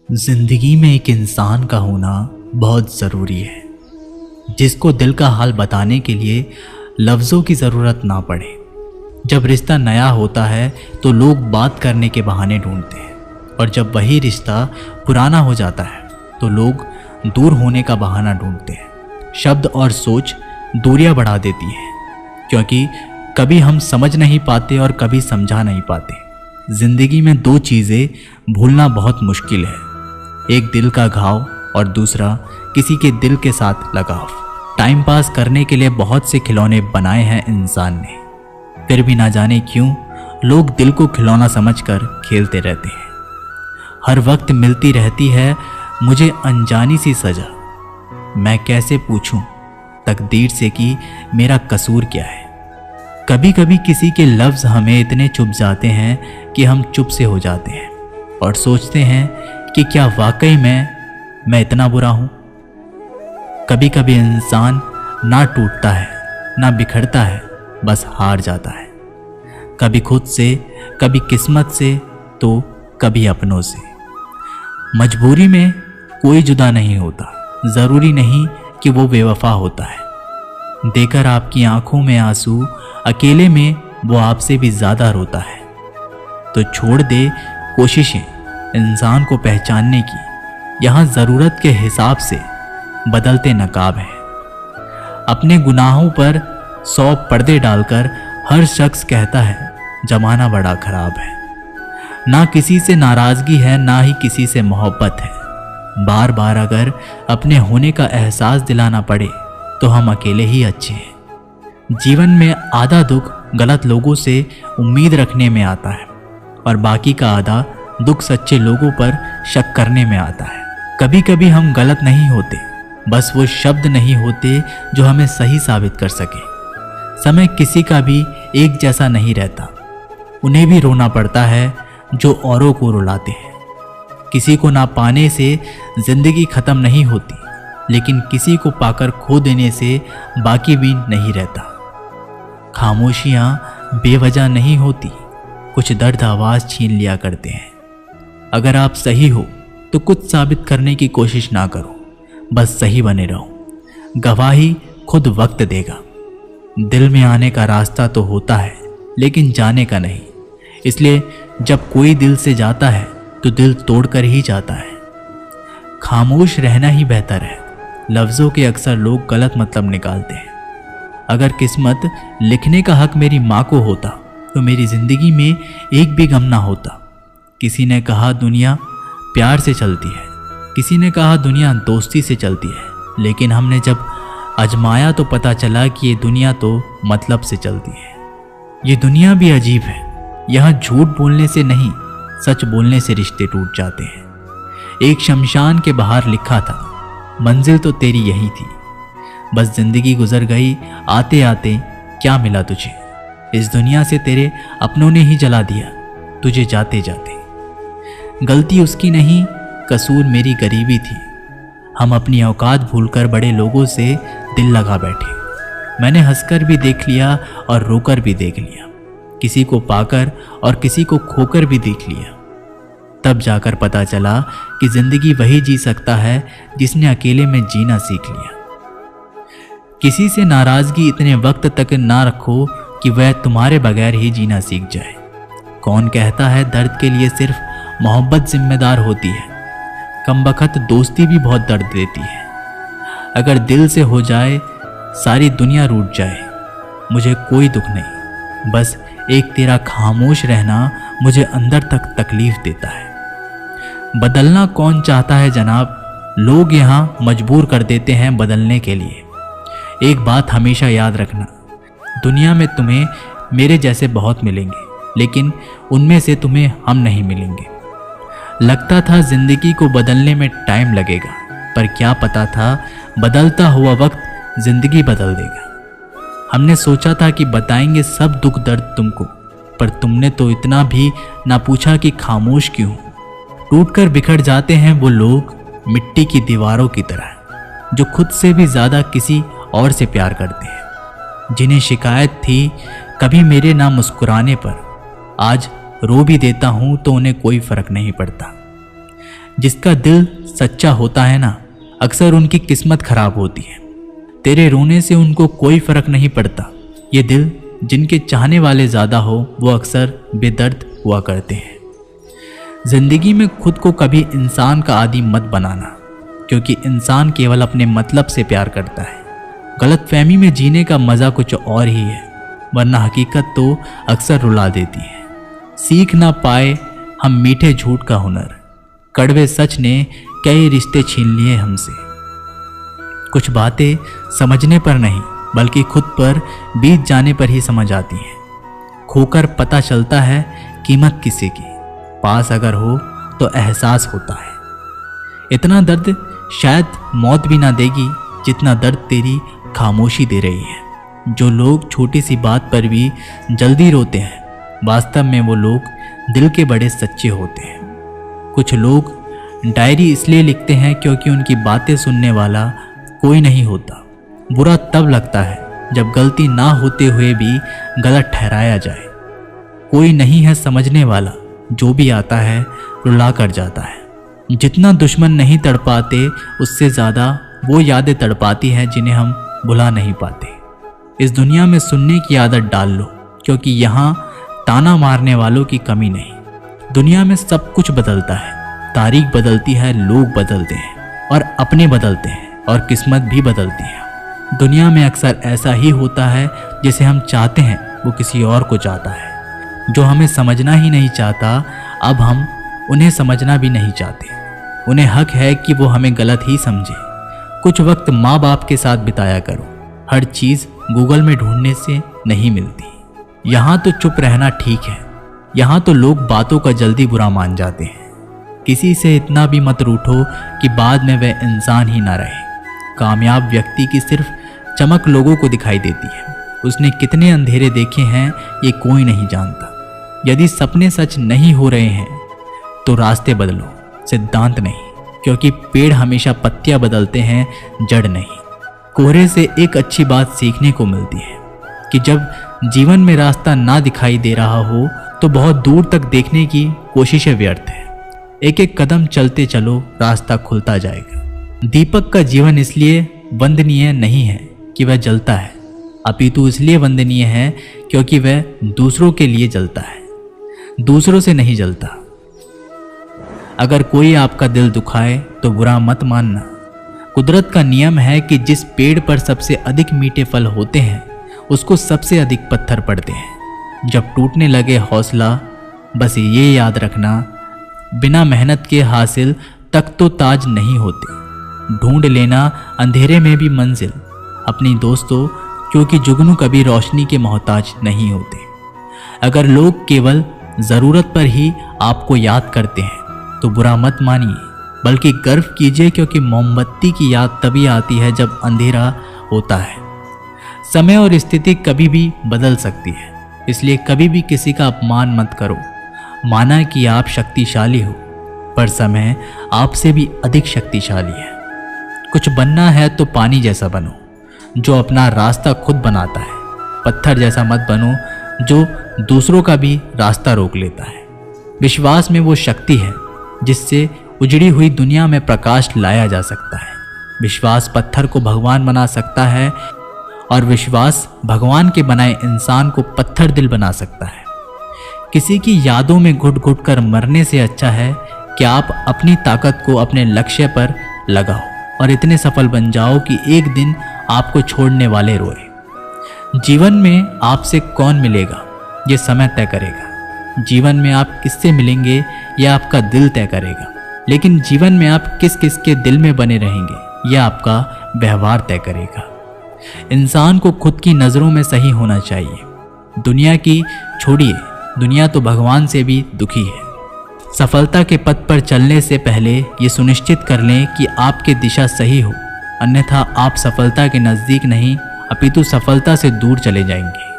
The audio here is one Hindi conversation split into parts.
जिंदगी में एक इंसान का होना बहुत ज़रूरी है, जिसको दिल का हाल बताने के लिए लफ्ज़ों की ज़रूरत ना पड़े। जब रिश्ता नया होता है तो लोग बात करने के बहाने ढूंढते हैं, और जब वही रिश्ता पुराना हो जाता है तो लोग दूर होने का बहाना ढूंढते हैं। शब्द और सोच दूरियां बढ़ा देती हैं, क्योंकि कभी हम समझ नहीं पाते और कभी समझा नहीं पाते। जिंदगी में दो चीज़ें भूलना बहुत मुश्किल है, एक दिल का घाव और दूसरा किसी के दिल के साथ लगाव। टाइम पास करने के लिए बहुत से खिलौने बनाए हैं इंसान ने, फिर भी ना जाने क्यों लोग दिल को खिलौना समझकर खेलते रहते हैं। हर वक्त मिलती रहती है मुझे अनजानी सी सजा, मैं कैसे पूछूं तकदीर से कि मेरा कसूर क्या है। कभी कभी किसी के लफ्ज़ हमें इतने चुभ जाते हैं कि हम चुप से हो जाते हैं और सोचते हैं कि क्या वाकई में मैं इतना बुरा हूं। कभी कभी इंसान ना टूटता है ना बिखरता है, बस हार जाता है, कभी खुद से, कभी किस्मत से, तो कभी अपनों से। मजबूरी में कोई जुदा नहीं होता, ज़रूरी नहीं कि वो बेवफा होता है। देकर आपकी आंखों में आंसू अकेले में वो आपसे भी ज़्यादा रोता है। तो छोड़ दे कोशिशें इंसान को पहचानने की, यहाँ ज़रूरत के हिसाब से बदलते नकाब हैं। अपने गुनाहों पर 100 पर्दे डालकर हर शख्स कहता है जमाना बड़ा खराब है। ना किसी से नाराज़गी है, ना ही किसी से मोहब्बत है। बार बार अगर अपने होने का एहसास दिलाना पड़े तो हम अकेले ही अच्छे हैं। जीवन में आधा दुख गलत लोगों से उम्मीद रखने में आता है, और बाकी का आधा दुख सच्चे लोगों पर शक करने में आता है। कभी कभी हम गलत नहीं होते, बस वो शब्द नहीं होते जो हमें सही साबित कर सके। समय किसी का भी एक जैसा नहीं रहता, उन्हें भी रोना पड़ता है जो औरों को रुलाते हैं। किसी को ना पाने से जिंदगी खत्म नहीं होती, लेकिन किसी को पाकर खो देने से बाकी भी नहीं रहता। खामोशियां बेवजह नहीं होती, कुछ दर्द आवाज़ छीन लिया करते हैं। अगर आप सही हो तो कुछ साबित करने की कोशिश ना करो, बस सही बने रहो। गवाही खुद वक्त देगा। दिल में आने का रास्ता तो होता है, लेकिन जाने का नहीं। इसलिए जब कोई दिल से जाता है तो दिल तोड़कर ही जाता है। खामोश रहना ही बेहतर है। लफ्ज़ों के अक्सर लोग गलत मतलब निकालते हैं। अगर किस्मत लिखने का हक मेरी माँ को होता तो मेरी ज़िंदगी में एक भी गम ना होता। किसी ने कहा दुनिया प्यार से चलती है, किसी ने कहा दुनिया दोस्ती से चलती है, लेकिन हमने जब आजमाया तो पता चला कि ये दुनिया तो मतलब से चलती है। ये दुनिया भी अजीब है, यहाँ झूठ बोलने से नहीं, सच बोलने से रिश्ते टूट जाते हैं। एक शमशान के बाहर लिखा था मंजिल तो तेरी यही थी, बस जिंदगी गुजर गई आते आते, क्या मिला तुझे। इस दुनिया से तेरे अपनों ने ही जला दिया तुझे जाते जाते। गलती उसकी नहीं, कसूर मेरी गरीबी थी। हम अपनी औकात भूलकर बड़े लोगों से दिल लगा बैठे। मैंने हंसकर भी देख लिया और रोकर भी देख लिया, किसी को पाकर और किसी को खोकर भी देख लिया। तब जाकर पता चला कि जिंदगी वही जी सकता है जिसने अकेले में जीना सीख लिया। किसी से नाराजगी इतने वक्त तक ना रखो कि वह तुम्हारे बगैर ही जीना सीख जाए। कौन कहता है दर्द के लिए सिर्फ मोहब्बत जिम्मेदार होती है। कमबख्त दोस्ती भी बहुत दर्द देती है। अगर दिल से हो जाए सारी दुनिया रूठ जाए, मुझे कोई दुख नहीं, बस एक तेरा खामोश रहना मुझे अंदर तक तकलीफ देता है। बदलना कौन चाहता है जनाब, लोग यहाँ मजबूर कर देते हैं बदलने के लिए। एक बात हमेशा याद रखना, दुनिया में तुम्हें मेरे जैसे बहुत मिलेंगे, लेकिन उनमें से तुम्हें हम नहीं मिलेंगे। लगता था जिंदगी को बदलने में टाइम लगेगा, पर क्या पता था बदलता हुआ वक्त जिंदगी बदल देगा। हमने सोचा था कि बताएंगे सब दुख दर्द तुमको, पर तुमने तो इतना भी ना पूछा कि खामोश क्यों। टूटकर बिखर जाते हैं वो लोग मिट्टी की दीवारों की तरह, जो खुद से भी ज़्यादा किसी और से प्यार करते हैं। जिन्हें शिकायत थी कभी मेरे ना मुस्कुराने पर, आज रो भी देता हूं तो उन्हें कोई फर्क नहीं पड़ता। जिसका दिल सच्चा होता है ना, अक्सर उनकी किस्मत खराब होती है। तेरे रोने से उनको कोई फर्क नहीं पड़ता। ये दिल जिनके चाहने वाले ज़्यादा हो वो अक्सर बेदर्द हुआ करते हैं। जिंदगी में खुद को कभी इंसान का आदी मत बनाना, क्योंकि इंसान केवल अपने मतलब से प्यार करता है। गलतफहमी में जीने का मज़ा कुछ और ही है, वरना हकीकत तो अक्सर रुला देती है। सीख ना पाए हम मीठे झूठ का हुनर, कड़वे सच ने कई रिश्ते छीन लिए हमसे। कुछ बातें समझने पर नहीं बल्कि खुद पर बीत जाने पर ही समझ आती हैं। खोकर पता चलता है कीमत किसी की, पास अगर हो तो एहसास होता है। इतना दर्द शायद मौत भी ना देगी जितना दर्द तेरी खामोशी दे रही है। जो लोग छोटी सी बात पर भी जल्दी रोते हैं, वास्तव में वो लोग दिल के बड़े सच्चे होते हैं। कुछ लोग डायरी इसलिए लिखते हैं क्योंकि उनकी बातें सुनने वाला कोई नहीं होता। बुरा तब लगता है जब गलती ना होते हुए भी गलत ठहराया जाए। कोई नहीं है समझने वाला, जो भी आता है रुला कर जाता है। जितना दुश्मन नहीं तड़पाते उससे ज़्यादा वो यादें तड़पाती हैं जिन्हें हम भुला नहीं पाते। इस दुनिया में सुनने की आदत डाल लो, क्योंकि यहाँ ताना मारने वालों की कमी नहीं। दुनिया में सब कुछ बदलता है, तारीख बदलती है, लोग बदलते हैं और अपने बदलते हैं और किस्मत भी बदलती है। दुनिया में अक्सर ऐसा ही होता है, जिसे हम चाहते हैं वो किसी और को चाहता है। जो हमें समझना ही नहीं चाहता, अब हम उन्हें समझना भी नहीं चाहते। उन्हें हक है कि वो हमें गलत ही समझे। कुछ वक्त माँ बाप के साथ बिताया करो। हर चीज़ गूगल में ढूंढने से नहीं मिलती। यहाँ तो चुप रहना ठीक है, यहाँ तो लोग बातों का जल्दी बुरा मान जाते हैं। किसी से इतना भी मत रूठो कि बाद में वह इंसान ही ना रहे। कामयाब व्यक्ति की सिर्फ चमक लोगों को दिखाई देती है, उसने कितने अंधेरे देखे हैं ये कोई नहीं जानता। यदि सपने सच नहीं हो रहे हैं तो रास्ते बदलो, सिद्धांत नहीं, क्योंकि पेड़ हमेशा पत्तियां बदलते हैं, जड़ नहीं। कोहरे से एक अच्छी बात सीखने को मिलती है कि जब जीवन में रास्ता ना दिखाई दे रहा हो तो बहुत दूर तक देखने की कोशिशें व्यर्थ है। एक एक कदम चलते चलो, रास्ता खुलता जाएगा। दीपक का जीवन इसलिए वंदनीय नहीं है कि वह जलता है, अपितु इसलिए वंदनीय है क्योंकि वह दूसरों के लिए जलता है, दूसरों से नहीं जलता। अगर कोई आपका दिल दुखाए तो बुरा मत मानना। कुदरत का नियम है कि जिस पेड़ पर सबसे अधिक मीठे फल होते हैं उसको सबसे अधिक पत्थर पड़ते हैं। जब टूटने लगे हौसला, बस ये याद रखना, बिना मेहनत के हासिल तक तो ताज नहीं होते। ढूंढ लेना अंधेरे में भी मंजिल अपनी दोस्तों, क्योंकि जुगनू कभी रोशनी के मोहताज नहीं होते। अगर लोग केवल ज़रूरत पर ही आपको याद करते हैं तो बुरा मत मानिए, बल्कि गर्व कीजिए, क्योंकि मोमबत्ती की याद तभी आती है जब अंधेरा होता है। समय और स्थिति कभी भी बदल सकती है, इसलिए कभी भी किसी का अपमान मत करो। माना कि आप शक्तिशाली हो, पर समय आपसे भी अधिक शक्तिशाली है। कुछ बनना है तो पानी जैसा बनो, जो अपना रास्ता खुद बनाता है। पत्थर जैसा मत बनो जो दूसरों का भी रास्ता रोक लेता है। विश्वास में वो शक्ति है जिससे उजड़ी हुई दुनिया में प्रकाश लाया जा सकता है। विश्वास पत्थर को भगवान बना सकता है और विश्वास भगवान के बनाए इंसान को पत्थर दिल बना सकता है। किसी की यादों में घुट घुट कर मरने से अच्छा है कि आप अपनी ताकत को अपने लक्ष्य पर लगाओ और इतने सफल बन जाओ कि एक दिन आपको छोड़ने वाले रोए। जीवन में आपसे कौन मिलेगा ये समय तय करेगा। जीवन में आप किससे मिलेंगे यह आपका दिल तय करेगा। लेकिन जीवन में आप किस किस के दिल में बने रहेंगे यह आपका व्यवहार तय करेगा। इंसान को खुद की नज़रों में सही होना चाहिए। दुनिया की छोड़िए, दुनिया तो भगवान से भी दुखी है। सफलता के पथ पर चलने से पहले ये सुनिश्चित कर लें कि आपकी दिशा सही हो, अन्यथा आप सफलता के नज़दीक नहीं अपितु सफलता से दूर चले जाएंगे।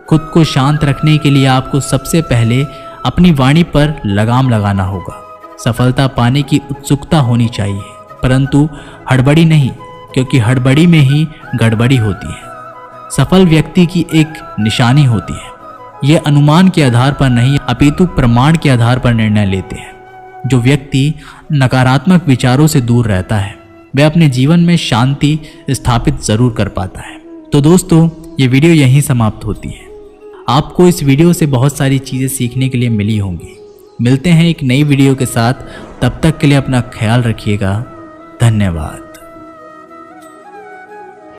खुद को शांत रखने के लिए आपको सबसे पहले अपनी वाणी पर लगाम लगाना होगा। सफलता पाने की उत्सुकता होनी चाहिए, परंतु हड़बड़ी नहीं, क्योंकि हड़बड़ी में ही गड़बड़ी होती है। सफल व्यक्ति की एक निशानी होती है, ये अनुमान के आधार पर नहीं अपितु प्रमाण के आधार पर निर्णय लेते हैं। जो व्यक्ति नकारात्मक विचारों से दूर रहता है वह अपने जीवन में शांति स्थापित जरूर कर पाता है। तो दोस्तों, ये वीडियो यहीं समाप्त होती है। आपको इस वीडियो से बहुत सारी चीज़ें सीखने के लिए मिली होंगी। मिलते हैं एक नई वीडियो के साथ, तब तक के लिए अपना ख्याल रखिएगा। धन्यवाद।